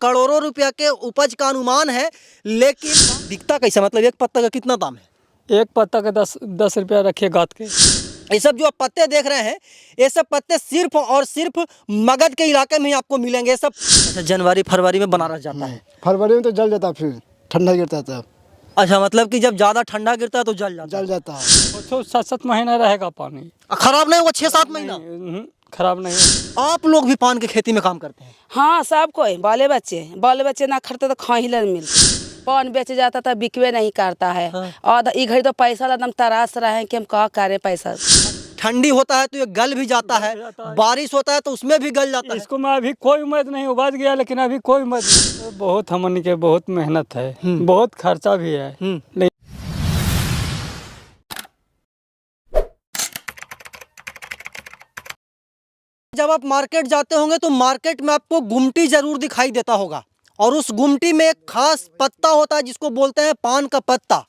करोड़ों रुपया के उपज का अनुमान है, लेकिन बिकता कैसा, मतलब एक पत्ता का कितना दाम है? एक पत्ता का 10 रुपया रखिए गात के। ये सब जो आप पत्ते देख रहे हैं, ये सब पत्ते सिर्फ और सिर्फ मगध के इलाके में ही आपको मिलेंगे। ये सब अच्छा जनवरी फरवरी में बनारस जाता है। फरवरी में तो जल जाता है, फिर ठंडा गिरता है तब। अच्छा, मतलब कि जब ज़्यादा ठंडा गिरता है तो जल जाता है। तो 7-7 महीना रहेगा पानी, खराब नहीं हुआ? 6-7 महीना खराब नहीं होगा। आप लोग भी पान की खेती में काम करते हैं? हाँ, सब कोई बाले बच्चे ना खरते तो खा ही नहीं मिलते। पान बेच जाता था, बिकवे नहीं करता है। और इधर तो पैसा एकदम तरास रहे हैं कि हम क्या करें पैसा। ठंडी होता है तो ये गल भी जाता है, बारिश होता है तो उसमें भी गल जाता है। इसको मैं अभी कोई उम्मीद नहीं, उबाज गया लेकिन अभी कोई उम्मीद नहीं। बहुत हमन के बहुत मेहनत है, बहुत खर्चा भी है। लेकिन जब आप मार्केट जाते होंगे तो मार्केट में आपको गुमटी जरूर दिखाई देता होगा, और उस गुमटी में एक खास पत्ता होता है जिसको बोलते हैं पान का पत्ता।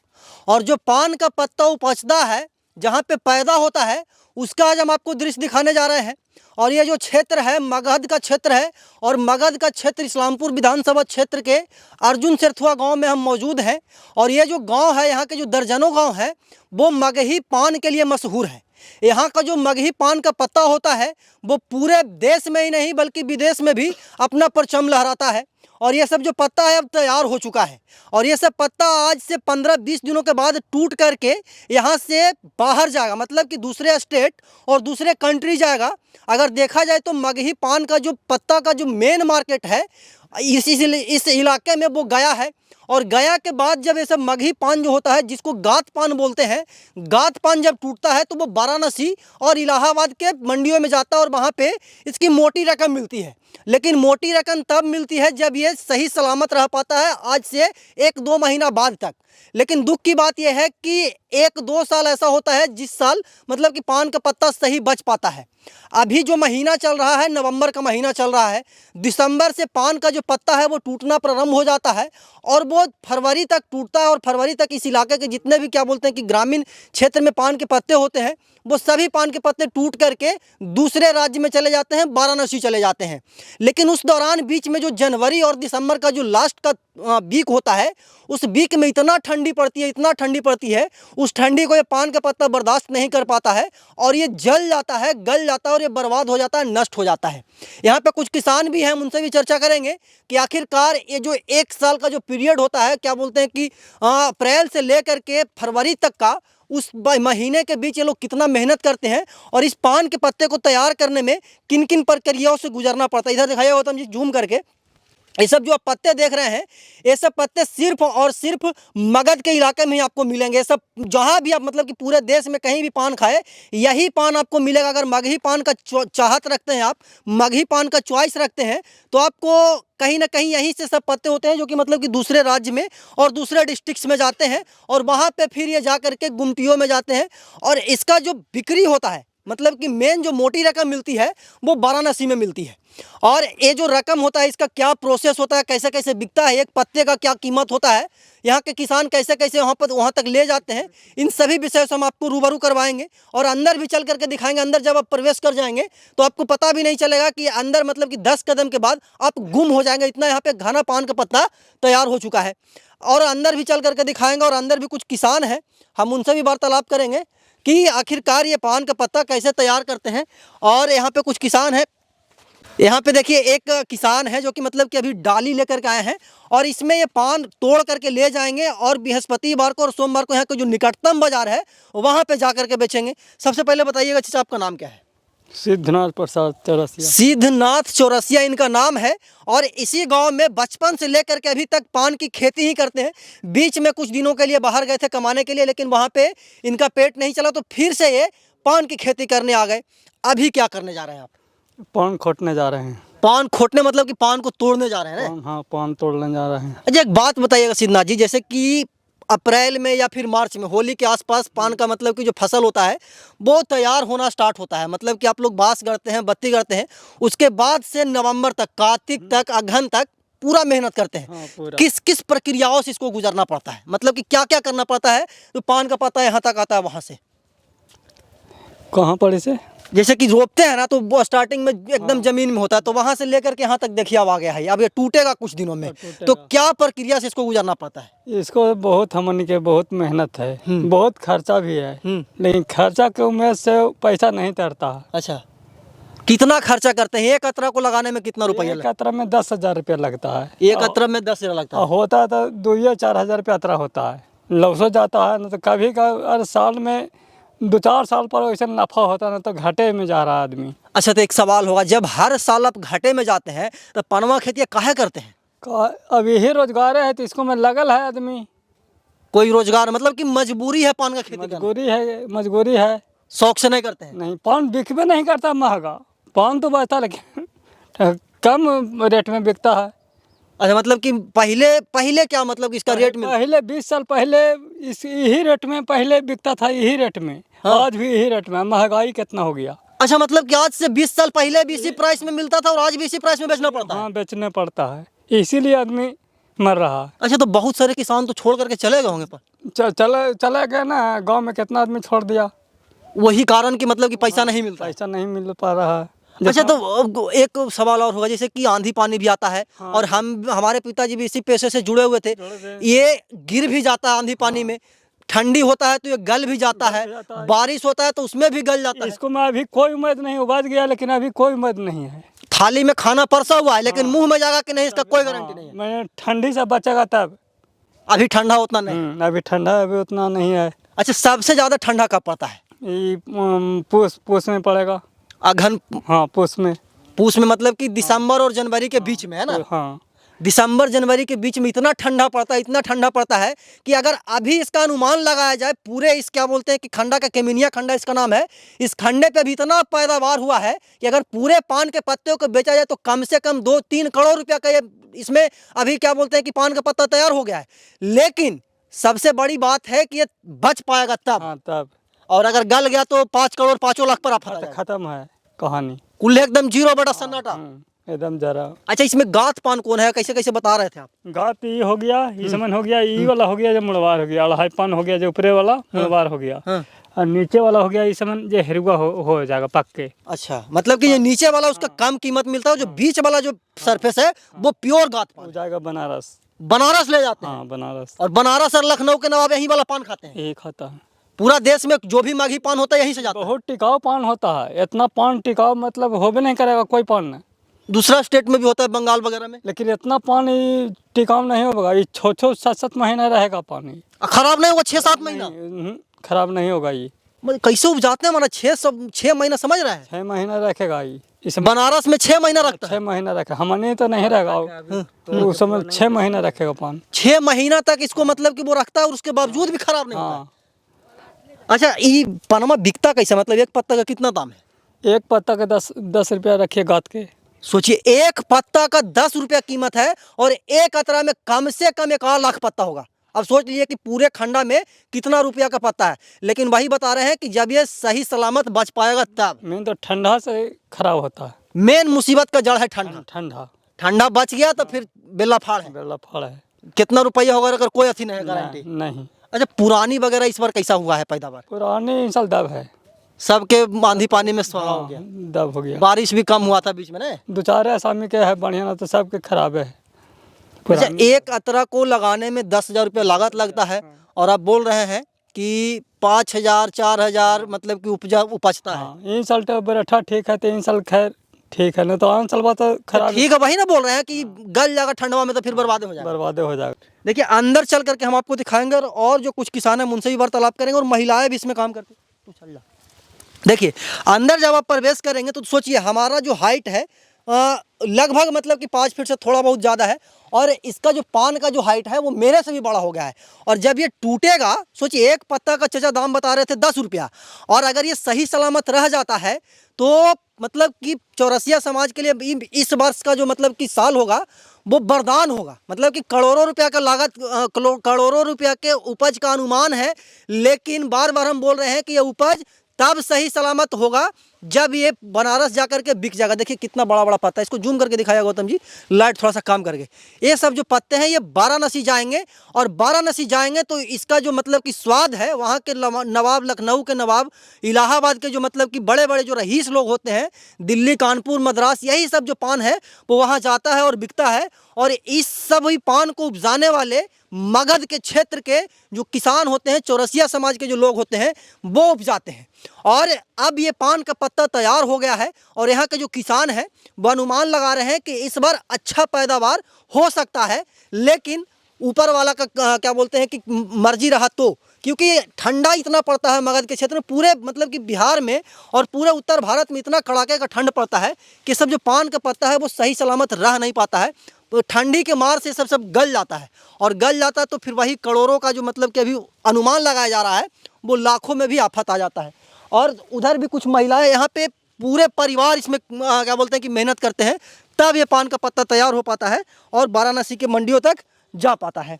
और जो पान का पत्ता उपजता है, जहाँ पे पैदा होता है, उसका आज हम आपको दृश्य दिखाने जा रहे हैं। और ये जो क्षेत्र है मगध का क्षेत्र है, और मगध का क्षेत्र इस्लामपुर विधानसभा क्षेत्र के अर्जुन सेरथुआ गांव में हम मौजूद हैं। और ये जो गांव है, यहाँ के जो दर्जनों गांव है, वो मगही पान के लिए मशहूर है। यहाँ का जो मगही पान का पत्ता होता है, वो पूरे देश में ही नहीं बल्कि विदेश में भी अपना परचम लहराता है। और ये सब जो पत्ता है अब तैयार हो चुका है, और ये सब पत्ता आज से 15-20 दिनों के बाद टूट करके यहाँ से बाहर जाएगा, मतलब कि दूसरे स्टेट और दूसरे कंट्री जाएगा। अगर देखा जाए तो मगही पान का जो पत्ता का जो मेन मार्केट है इस इलाके में वो गया है। और गया के बाद जब ये सब मगही पान जो होता है, जिसको गात पान बोलते हैं, गात पान जब टूटता है तो वो वाराणसी और इलाहाबाद के मंडियों में जाता है, और वहाँ पे इसकी मोटी रकम मिलती है। लेकिन मोटी रकम तब मिलती है जब ये सही सलामत रह पाता है, आज से 1-2 महीना बाद तक। लेकिन दुख की बात यह है कि 1-2 साल ऐसा होता है जिस साल मतलब कि पान का पत्ता सही बच पाता है। अभी जो महीना चल रहा है, नवंबर का महीना चल रहा है, दिसंबर से पान का जो पत्ता है वो टूटना प्रारंभ हो जाता है, और वो फरवरी तक टूटता है। और फरवरी तक इस इलाके के जितने भी क्या बोलते हैं कि ग्रामीण क्षेत्र में पान के पत्ते होते हैं, वो सभी पान के पत्ते टूट करके दूसरे राज्य में चले जाते हैं, वाराणसी चले जाते हैं। लेकिन उस दौरान बीच में जो जनवरी और दिसंबर का जो लास्ट का वीक होता है, उस वीक में इतना ठंडी पड़ती है, इतना ठंडी पड़ती है, उस ठंडी को ये पान का पत्ता बर्दाश्त नहीं कर पाता है, और ये जल जाता है, गल जाता है, और ये बर्बाद हो जाता है, नष्ट हो जाता है। यहाँ पे कुछ किसान भी हैं, हम उनसे भी चर्चा करेंगे कि आखिरकार ये जो 1 साल का जो पीरियड होता है, क्या बोलते हैं कि अप्रैल से लेकर के फरवरी तक का, उस महीने के बीच ये लोग कितना मेहनत करते हैं, और इस पान के पत्ते को तैयार करने में किन किन प्रक्रियाओं से गुजरना पड़ता है। इधर दिखाया होता है जूम करके, ये सब जो आप पत्ते देख रहे हैं, ये सब पत्ते सिर्फ और सिर्फ मगध के इलाके में ही आपको मिलेंगे। ये सब जहाँ भी आप मतलब कि पूरे देश में कहीं भी पान खाए, यही पान आपको मिलेगा। अगर मगही पान का चाहत रखते हैं, आप मगही पान का चॉइस रखते हैं, तो आपको कहीं ना कहीं यहीं से सब पत्ते होते हैं जो कि मतलब कि दूसरे राज्य में और दूसरे डिस्ट्रिक्ट्स में जाते हैं, और वहाँ पे फिर ये जा करके गुमटियों में जाते हैं। और इसका जो बिक्री होता है, मतलब कि मेन जो मोटी रकम मिलती है, वो वाराणसी में मिलती है। और ये जो रकम होता है, इसका क्या प्रोसेस होता है, कैसे कैसे बिकता है, एक पत्ते का क्या कीमत होता है, यहाँ के किसान कैसे कैसे वहाँ तक ले जाते हैं, इन सभी विषयों से हम आपको रूबरू करवाएंगे। और अंदर भी चल करके दिखाएंगे। अंदर जब आप प्रवेश कर जाएंगे तो आपको पता भी नहीं चलेगा कि अंदर मतलब कि 10 कदम के बाद आप गुम हो जाएंगे, इतना यहाँ पे घना पान का पत्ता तैयार हो चुका है। और अंदर भी चल करके दिखाएंगे, और अंदर भी कुछ किसान हैं, हम उनसे भी वार्तालाप करेंगे कि आखिरकार ये पान का पत्ता कैसे तैयार करते हैं। और यहाँ पे कुछ किसान हैं, यहाँ पे देखिए एक किसान है जो कि मतलब कि अभी डाली लेकर के आए हैं, और इसमें ये पान तोड़ करके ले जाएंगे, और बृहस्पतिवार को और सोमवार को यहाँ का जो निकटतम बाजार है वहाँ पे जा करके बेचेंगे। सबसे पहले बताइएगा चाचा, आपका नाम क्या है? सिद्धनाथ प्रसाद चौरसिया। सिद्धनाथ चौरसिया इनका नाम है, और इसी गांव में बचपन से लेकर के अभी तक पान की खेती ही करते हैं। बीच में कुछ दिनों के लिए बाहर गए थे कमाने के लिए, लेकिन वहाँ पे इनका पेट नहीं चला, तो फिर से ये पान की खेती करने आ गए। अभी क्या करने जा रहे हैं आप? पान खोटने जा रहे हैं। पान खोटने मतलब कि पान को तोड़ने जा रहे हैं ना? हाँ, पान तोड़ने जा रहे हैं। अच्छा, एक बात बताइएगा सिद्धनाथ जी, जैसे कि अप्रैल में या फिर मार्च में, होली के आसपास पान का मतलब कि जो फसल होता है वो तैयार होना स्टार्ट होता है, मतलब कि आप लोग बांस गढ़ते हैं, बत्ती गढ़ते हैं, उसके बाद से नवंबर तक, कार्तिक तक, अगहन तक पूरा मेहनत करते हैं। हाँ, किस किस प्रक्रियाओं से इसको गुजरना पड़ता है, मतलब कि क्या क्या करना पड़ता है तो पान का पत्ता यहाँ तक आता है? वहाँ से कहाँ पर इसे जैसे कि रोपते हैं ना तो वो स्टार्टिंग में एकदम जमीन में होता है, तो वहां से लेकर के यहाँ तक देखिए अब आ गया है, अब ये टूटेगा कुछ दिनों में। टूटेगा। तो क्या प्रक्रिया से इसको गुजरना पड़ता है? इसको बहुत हमन के बहुत मेहनत है, बहुत खर्चा भी है, लेकिन खर्चा के उम्मीद से पैसा नहीं तरता है। अच्छा, कितना खर्चा करते हैं एक अतरा को लगाने में? कितना रुपया एक अतरा में 10,000 रुपया लगता है। एक अतरा में 10 लगता है? और होता है तो 2 या 4 हजार रुपया अतरा होता है, लौसो जाता है ना, तो कभी का हर साल में 2-4 साल पर वैसे नफा होता है ना, तो घाटे में जा रहा है आदमी। अच्छा, तो एक सवाल होगा, जब हर साल आप घाटे में जाते हैं तो पनवा खेती काहे करते हैं? अब यही रोजगार है तो इसको में लगल है आदमी। कोई रोजगार मतलब कि मजबूरी है पान का खेती करना? मजबूरी है, शौक से नहीं करते हैं? नहीं पान बिकबे नहीं करता, महंगा पान तो बचता लेकिन कम रेट में बिकता है। अच्छा, मतलब कि पहले क्या मतलब कि इसका रेट मिलता? पहले 20 साल पहले इस यही रेट में पहले बिकता था, यही रेट में। हाँ। आज भी यही रेट में। महंगाई कितना हो गया। अच्छा, मतलब कि आज से 20 साल पहले भी इसी प्राइस में मिलता था और आज भी इसी प्राइस में बेचना पड़ता है? हाँ, बेचना पड़ता है, इसीलिए आदमी मर रहा है। अच्छा, तो बहुत सारे किसान तो छोड़ करके चले गए होंगे पर? चले गए ना, गांव में कितना आदमी छोड़ दिया। वही कारण कि मतलब कि पैसा नहीं मिलता है। पैसा नहीं मिल पा रहा है। अच्छा, तो अब एक सवाल और होगा, जैसे कि आंधी पानी भी आता है, हाँ। और हमारे पिताजी भी इसी पेशे से जुड़े हुए थे, ये गिर भी जाता है आंधी पानी में, ठंडी होता है तो ये गल भी जाता है, बारिश होता है तो उसमें भी गल जाता है। इसको में अभी कोई उम्मीद नहीं, उपज गया लेकिन अभी कोई उम्मीद नहीं है। थाली में खाना परसा हुआ है लेकिन मुंह में जाएगा कि नहीं इसका कोई गारंटी नहीं है। मैं ठंडी से बचेगा तब। अभी ठंडा उतना नहीं? अभी ठंडा अभी उतना नहीं है। अच्छा, सबसे ज्यादा ठंडा कब पड़ता है? ये पूस में पड़ेगा। अघन? हाँ, पूस में। पूस में मतलब कि दिसंबर और जनवरी के बीच में, है ना? हाँ, दिसंबर जनवरी के बीच में इतना ठंडा पड़ता है, इतना ठंडा पड़ता है कि अगर अभी इसका अनुमान लगाया जाए, पूरे इस क्या बोलते हैं कि खंडा का, केमिनिया खंडा इसका नाम है, इस खंडे पे भी इतना पैदावार हुआ है कि अगर पूरे पान के पत्तों को बेचा जाए तो कम से कम 2-3 करोड़ रुपया का ये इसमें अभी क्या बोलते हैं कि पान का पत्ता तैयार हो गया है। लेकिन सबसे बड़ी बात है कि ये बच पाएगा तब। हाँ, तब। और अगर गल गया तो 5 करोड़ 5 लाख पर आप खत्म है कहानी, कुल एकदम जीरो बटा सन्नाटा। एकदम जरा। अच्छा, इसमें गात पान कौन है, कैसे कैसे बता रहे थे आप? गात ये हो गया, ये समन हो गया, ये वाला हो गया जो मुड़वार हो गया, अढ़ाई पान हो गया जो ऊपरे वाला मुड़वार हो गया, और नीचे वाला हो गया ये समन जो हेरुआ हो जाएगा पक के। अच्छा, मतलब कि ये नीचे वाला उसका कम कीमत मिलता है, जो बीच वाला जो सरफेस है वो प्योर गात पान हो जाएगा बनारस। बनारस ले जाते हैं? हाँ, बनारस। और बनारस और लखनऊ के नवाब यही वाला पान खाते हैं? यही खाता है। पूरा देश में जो भी माघी पान होता है यहीं से जाता है? बहुत टिकाऊ पान होता है, इतना पान टिकाऊ मतलब होबे नहीं करेगा कोई पान नहीं। दूसरा स्टेट में भी होता है, बंगाल वगैरह में? लेकिन इतना पानी टिकाऊ नहीं होगा, ये 6-7 महीना रहेगा पानी। खराब नहीं होगा 6-7 महीना? खराब नहीं होगा ये। मतलब कैसे उपजाते हैं, माना 6 महीना, समझ रहे हैं? 6 महीना रखेगा ये। इस बनारस में 6 महीना रखता है? 6 महीना रखा, हमने तो नहीं रखा, उस समय 6 महीना रखेगा पान। 6 महीना तक इसको मतलब कि वो रखता है और उसके बावजूद भी खराब नहीं होता है? अच्छा, ये पनमा बिकता कैसे, मतलब एक पत्ता का कितना दाम है? एक पत्ता का 10 रुपया रखिए गात के। सोचिए, एक पत्ता का 10 रुपया कीमत है और एक अतरा में कम से कम 1 लाख पत्ता होगा। अब सोच लीजिए कि पूरे खंडा में कितना रुपया का पत्ता है। लेकिन वही बता रहे हैं कि जब ये सही सलामत बच पाएगा तब। मेन तो ठंडा से खराब होता है। मेन मुसीबत का जड़ है ठंडा। ठंडा बच गया तो फिर बेला फाड़ है। बेला फाड़ है। कितना रुपया होगा अगर कोई अथी नहीं है, गारंटी नहीं। अच्छा, पुरानी वगैरह इस बार कैसा हुआ है पैदावार? पुरानी इस साल दब है, सबके आंधी पानी में स्वाहा हो गया, दब हो गया। बारिश भी कम हुआ था बीच में, ना 2-4 आसामी के है बढ़िया, ना तो सबके खराब है। अच्छा, एक अतरा को लगाने में 10,000 रुपया लागत लगता है और आप बोल रहे हैं कि 5,000 4,000 मतलब कि उपजता है। इन साल तो बरठा ठीक है, तो इन साल खैर ठीक है, ना तो आन साल बात तो खराब। ठीक है, वही ना बोल रहे हैं कि गल जाएगा ठंडवा में तो फिर बर्बाद हो जाएगा। बर्बाद हो जाएगा। देखिए, अंदर चल करके हम आपको दिखाएंगे और जो कुछ किसान हैं उनसे भी वार्तालाप करेंगे और महिलाएं भी इसमें काम करती हैं। तो चल जा। देखिए, अंदर जब आप प्रवेश करेंगे तो सोचिए, हमारा जो हाइट है लगभग मतलब कि 5 फीट से थोड़ा बहुत ज़्यादा है और इसका जो पान का जो हाइट है वो मेरे से भी बड़ा हो गया है। और जब ये टूटेगा, सोचिए, एक पत्ता का चचा दाम बता रहे थे 10 रुपया, और अगर ये सही सलामत रह जाता है तो मतलब कि चौरसिया समाज के लिए इस वर्ष का जो मतलब कि साल होगा वो वरदान होगा। मतलब कि करोड़ों रुपया का लागत, करोड़ों रुपया के उपज का अनुमान है। लेकिन बार बार हम बोल रहे हैं कि ये उपज तब सही सलामत होगा जब ये बनारस जा करके बिक जाएगा। देखिए कितना बड़ा बड़ा पत्ता है, इसको जूम करके दिखाया गौतम जी, लाइट थोड़ा सा काम करके। ये सब जो पत्ते हैं ये वाराणसी जाएंगे, और वाराणसी जाएंगे तो इसका जो मतलब कि स्वाद है, वहाँ के नवाब, लखनऊ के नवाब, इलाहाबाद के जो मतलब कि बड़े बड़े जो रईस लोग होते हैं, दिल्ली, कानपुर, मद्रास, यही सब जो पान है वो वहाँ जाता है और बिकता है। और इस सभी पान को उपजाने वाले मगध के क्षेत्र के जो किसान होते हैं, चौरसिया समाज के जो लोग होते हैं, वो उपजाते हैं। और अब ये पान का पत्ता तैयार हो गया है, और यहाँ के जो किसान हैं वो अनुमान लगा रहे हैं कि इस बार अच्छा पैदावार हो सकता है, लेकिन ऊपर वाला का क्या बोलते हैं कि मर्जी रहा तो, क्योंकि ठंडा इतना पड़ता है मगध के क्षेत्र में, पूरे मतलब कि बिहार में और पूरे उत्तर भारत में इतना कड़ाके का ठंड पड़ता है कि सब जो पान का पत्ता है वो सही सलामत रह नहीं पाता है। तो ठंडी के मार से सब गल जाता है, और गल जाता है तो फिर वही करोड़ों का जो मतलब कि अभी अनुमान लगाया जा रहा है वो लाखों में भी आफत आ जाता है। और उधर भी कुछ महिलाएं यहाँ पे पूरे परिवार इसमें क्या बोलते हैं कि मेहनत करते हैं, तब ये पान का पत्ता तैयार हो पाता है और वाराणसी के मंडियों तक जा पाता है।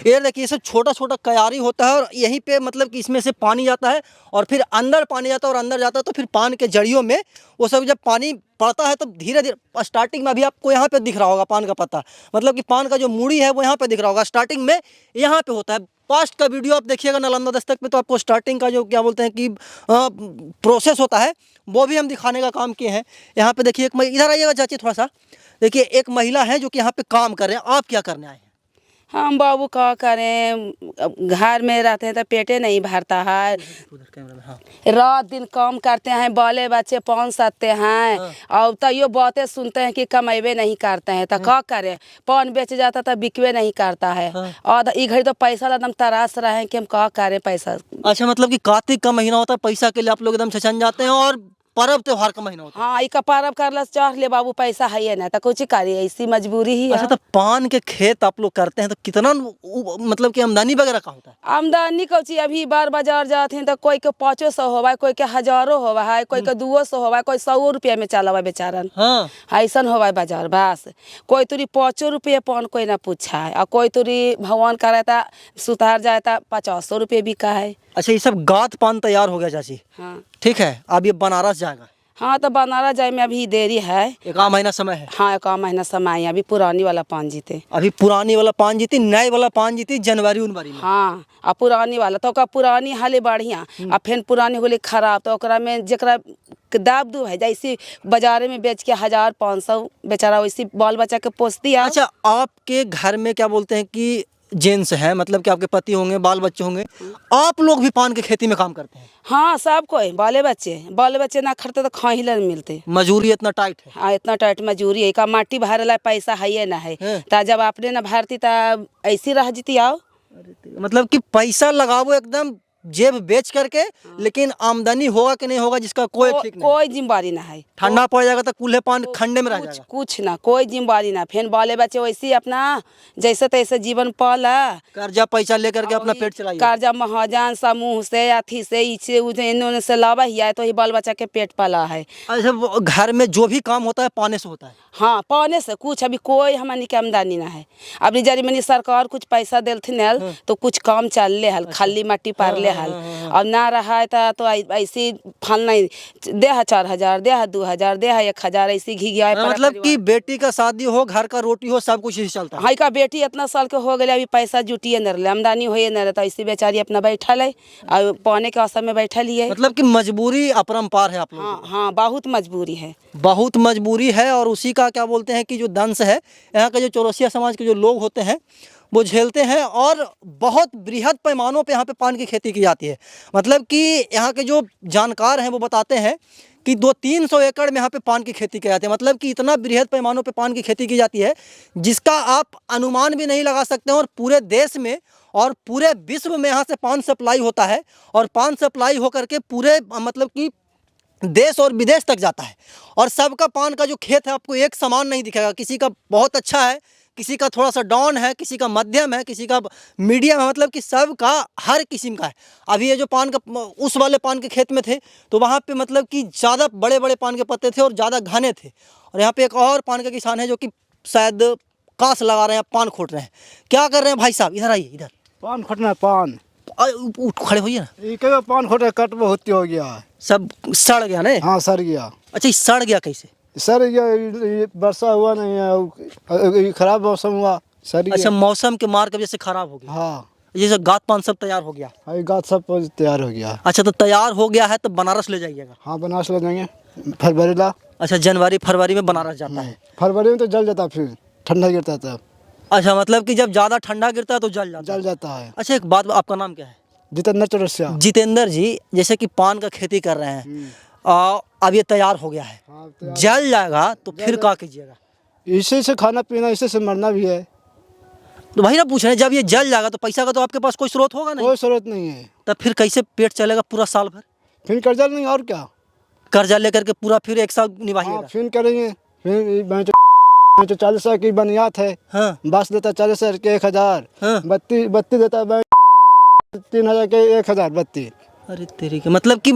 ये देखिए, ये सब छोटा छोटा क्यारी होता है, और यहीं पे मतलब कि इसमें से पानी जाता है और फिर अंदर पानी जाता है, और अंदर जाता है तो फिर पान के जड़ियों में वो सब जब पानी पड़ता है तो धीरे धीरे, स्टार्टिंग में अभी आपको यहाँ पे दिख रहा होगा पान का पत्ता, मतलब कि पान का जो मूड़ी है वो यहाँ पे दिख रहा होगा, स्टार्टिंग में यहाँ पे होता है। पास्ट का वीडियो आप देखिएगा नालंदा दस्तक पे, तो आपको स्टार्टिंग का जो क्या बोलते हैं कि प्रोसेस होता है वो भी हम दिखाने का काम किए हैं। यहाँ पे देखिए, इधर आइएगा चाची थोड़ा सा, देखिए एक महिला है जो कि यहाँ पे काम कर रहे हैं। आप क्या करने आए हैं? हम बाबू क्या करें, घर में रहते हैं तो पेटे नहीं भरता है, रात दिन काम करते हैं, बाले बच्चे पान सकते हैं, और तैयो बातें सुनते हैं कि कमेबे नहीं करते हैं, तो क्या करें, पान बेच जाता तो बिकवे नहीं करता है, और इधर तो पैसा एकदम तरास रहे हैं कि हम क्या करें पैसा। अच्छा, मतलब कि कार्तिक का महीना होता है, पैसा के लिए आप लोग एकदम छछन जाते हैं, और पर्व त्योहार का महीना होता है। हाँ, इका पर्व करला चाह ले बाबू, पैसा है ना तो कुछ करिए, ऐसी मजबूरी ही है। अच्छा, तो पान के खेत आप लोग करते हैं तो कितना मतलब कि आमदनी वगैरह का होता है? आमदनी कौची, अभी बार बाजार जाते हैं तो कोई के 500 होवा है, कोई के 1000 होवा है, कोई के 200 होवा है, कोई 100 रुपया में चला हुआ बेचारन। हाँ, ऐसा होवा है बाजार, बस कोई तुरी 5 रुपये पान कोई ना पूछा है, और कोई तुरी भगवान का रहता सुतार जाता 500 रुपये बिका है। अच्छा, ये सब गात पान तैयार हो गया चाची, हाँ ठीक है। अब ये बनारस जाएगा, हाँ, तो बनारस जाए में अभी देरी है, एक आध महीना समय है। हाँ एक महीना समय है, अभी पुरानी वाला पान जीते। अभी पुरानी वाला पान जीती, नए वाला पान जीती जनवरी उनवरी में। हाँ, और पुरानी वाला तो ओकरा पुरानी हाले बढ़िया, और फिर पुरानी होले खराब, तो ओकरा में जरा दाब दू है, जैसे बाजारे में बेच के 1000-500 बेचारा वैसे बाल बच्चा के पोसती है। अच्छा, आपके घर में क्या बोलते हैं कि जेंट्स हैं, मतलब कि आपके पति होंगे, बाल बच्चे होंगे, आप लोग भी पान की खेती में काम करते हैं? हाँ, सब कोई, बाले बच्चे ना खड़ते तो खा ही नहीं मिलते। मजूरी इतना टाइट है? हाँ, इतना टाइट मजूरी है, का माटी भरे ला पैसा है ना है, तो जब आपने ना भरती तो ऐसी रह जीती आओ। मतलब कि पैसा लगाओ एकदम जेब बेच करके, लेकिन आमदनी होगा कि नहीं होगा जिसका कोई ठीक नहीं। कोई जिम्मेवारी ना है, ठंडा पड़ जाएगा तो कूल्हे पान खंडे में रह जाएगा। कुछ ना, कोई जिम्मेवारी ना, फिर बाले बच्चे वैसे अपना जैसे तैसे जीवन पाला, कर्जा पैसा लेकर के अपना पेट चलाइए। कर्जा महाजन समूह से, अथी से, इसे उसे इन्होंने से लावा ही है, तो ही बाल बच्चा के पेट पाला है। अच्छा, वो घर में जो भी काम होता है पाने से होता है? हाँ, पाने से कुछ अभी कोई हमारी के आमदनी ना है। अभी जरी मनी सरकार कुछ पैसा देलथिन हल तो कुछ काम चल ले हल, खाली मट्टी पर ले हल, अब ना रहा है तो ऐसे फल नहीं दे 4000, दे 2000, दे 1000, ऐसी घी गया। मतलब कि बेटी का शादी हो, घर का रोटी हो, सब कुछ इसी चलता है। हाँ, का बेटी इतना साल के हो गए, अभी पैसा जुटिए न रहे, आमदनी होए न रहे, तो ऐसी बेचारी अपना बैठल है, और पाने के असर में बैठल ही है। मतलब कि मजबूरी अपरंपार है आप लोगों हाँ हाँ, बहुत मजबूरी है, बहुत मजबूरी है। और उसी का क्या बोलते हैं कि जो दंश है, यहाँ के जो चौरसिया समाज के जो लोग होते हैं वो झेलते हैं, और बहुत बृहद पैमानों पे यहाँ पे पान की खेती की जाती है। मतलब कि यहाँ के जो जानकार हैं वो बताते हैं कि 200-300 एकड़ में यहाँ पे पान की खेती की जाती है। मतलब कि इतना बृहद पैमानों पे पान की खेती की जाती है जिसका आप अनुमान भी नहीं लगा सकते हैं। और पूरे देश में और पूरे विश्व में यहाँ से पान सप्लाई होता है, और पान सप्लाई होकर के पूरे मतलब कि देश और विदेश तक जाता है। और सबका पान का जो खेत है आपको एक समान नहीं दिखेगा, किसी का बहुत अच्छा है, किसी का थोड़ा सा डाउन है, किसी का मध्यम है, किसी का मीडियम है, मतलब कि सबका हर किस्म का है। अभी ये जो पान का उस वाले पान के खेत में थे तो वहाँ पे मतलब कि ज़्यादा बड़े बड़े पान के पत्ते थे और ज़्यादा घने थे। और यहाँ पे एक और पान का किसान है जो कि शायद कांस लगा रहे हैं, पान खोट रहे हैं। क्या कर रहे हैं भाई साहब? इधर आइए, इधर। पान खोटना है, पान उठ खड़े होइए ना। ये क्या पान खोटे कट बहुत हो गया है। सब सड़ गया ना। हाँ सर गया। अच्छा ये सड़ गया कैसे? सर ये वर्षा हुआ नहीं है, ये खराब मौसम हुआ सर अच्छा मौसम के मार की वजह से खराब हो गया। हाँ जैसे गात पान सब तैयार हो गया। हाँ, ये गाछ सब तैयार हो गया। अच्छा तो तैयार हो गया है तो बनारस ले जाइएगा। हाँ बनारस ले जाएंगे फरवरी ला। अच्छा जनवरी फरवरी में बनारस जाता है। फरवरी में तो जल जाता, फिर ठंडा गिरता है तब अच्छा मतलब कि जब ज़्यादा ठंडा गिरता है तो जल जाता है। जल जाता है। अच्छा एक बात, आपका नाम क्या है? जितेंद्र चौरसिया। जितेंद्र जी, जैसे कि पान का खेती कर रहे हैं, अब ये तैयार हो गया है, हाँ, तैयार। जल जाएगा तो फिर क्या कीजिएगा? इसी से खाना पीना, इसी से मरना भी है। तो भाई ना पूछ रहे हैं, जब ये जल जाएगा तो पैसा का तो आपके पास कोई स्रोत होगा नहीं, कोई जरूरत नहीं है। तब फिर कैसे पेट चलेगा पूरा साल भर? फिर कर्जा नहीं और क्या। कर्जा लेकर के पूरा फिर एक साल हाँ निभाइएगा। फिर करेंगे। फिर मैं तो 40,000 की बनियात है। हाँ बस देता 40,000 के 1,000। हाँ। बत्ती देता मैं 3,000 के 1,000 बत्ती। अरे तेरी के मतलब कि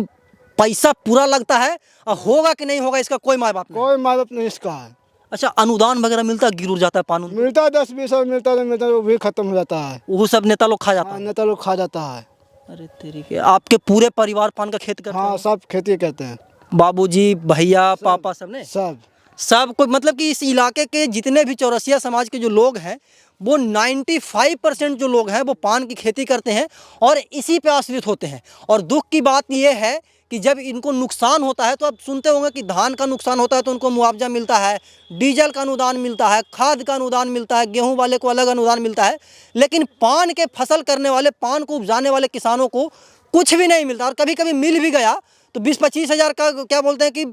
पैसा पूरा लगता है और होगा कि नहीं होगा इसका कोई माँ बाप नहीं। कोई माँ बाप नहीं इसका है। अच्छा अनुदान वगैरह मिलता है, गिर जाता है पान, मिलता है 10-20 मिलता है, मिलता है वो भी खत्म हो जाता है। वो सब नेता लोग खा जाता हाँ, है। नेता लोग खा जाता है। अरे तेरी के, आपके पूरे परिवार पान का खेती करते हाँ हैं? सब खेती करते हैं। बाबूजी भैया पापा सब ने? सब को मतलब कि इस इलाके के जितने भी चौरसिया समाज के जो लोग हैं वो 95% जो लोग हैं वो पान की खेती करते हैं और इसी पे आश्रित होते हैं। और दुख की बात यह है कि जब इनको नुकसान होता है, तो आप सुनते होंगे कि धान का नुकसान होता है तो उनको मुआवजा मिलता है, डीजल का अनुदान मिलता है, खाद का अनुदान मिलता है, गेहूं वाले को अलग अनुदान मिलता है, लेकिन पान के फसल करने वाले, पान को उपजाने वाले किसानों को कुछ भी नहीं मिलता। और कभी कभी मिल भी गया तो 20-25 हज़ार का क्या बोलते हैं कि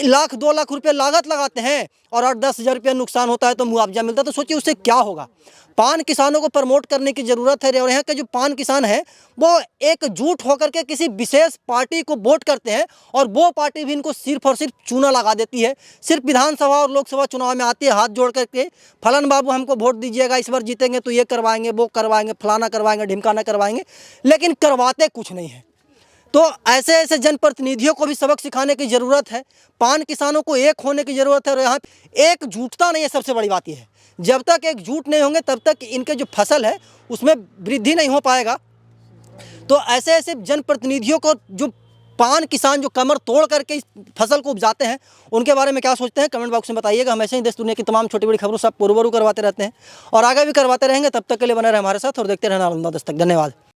1,00,000-2 लाख रुपये लागत लगाते हैं और 8-10 हज़ार रुपया नुकसान होता है तो मुआवजा मिलता है। तो सोचिए उससे क्या होगा। पान किसानों को प्रमोट करने की ज़रूरत है। और यहाँ के जो पान किसान हैं वो एकजुट होकर के किसी विशेष पार्टी को वोट करते हैं और वो पार्टी भी इनको सिर्फ और सिर्फ चूना लगा देती है। सिर्फ विधानसभा और लोकसभा चुनाव में आती है हाथ जोड़ करके, फलन बाबू हमको वोट दीजिएगा, इस बार जीतेंगे तो ये करवाएंगे, वो करवाएंगे, फलाना करवाएंगे, ढिमकाना करवाएंगे, लेकिन करवाते कुछ नहीं है। तो ऐसे ऐसे जनप्रतिनिधियों को भी सबक सिखाने की ज़रूरत है। पान किसानों को एक होने की ज़रूरत है और यहाँ एकजुटता नहीं है। सबसे बड़ी बात यह है, जब तक एकजुट नहीं होंगे तब तक इनके जो फसल है उसमें वृद्धि नहीं हो पाएगा। तो ऐसे ऐसे जनप्रतिनिधियों को, जो पान किसान जो कमर तोड़ करके इस फसल को उपजाते हैं, उनके बारे में क्या सोचते हैं कमेंट बॉक्स में बताइएगा। हम ऐसे ही देश दुनिया की तमाम छोटी बड़ी खबरों सब रूबरू करवाते रहते हैं और आगे भी करवाते रहेंगे। तब तक के लिए बने रहे हमारे साथ और देखते रहना नालंदा दस्तक। धन्यवाद।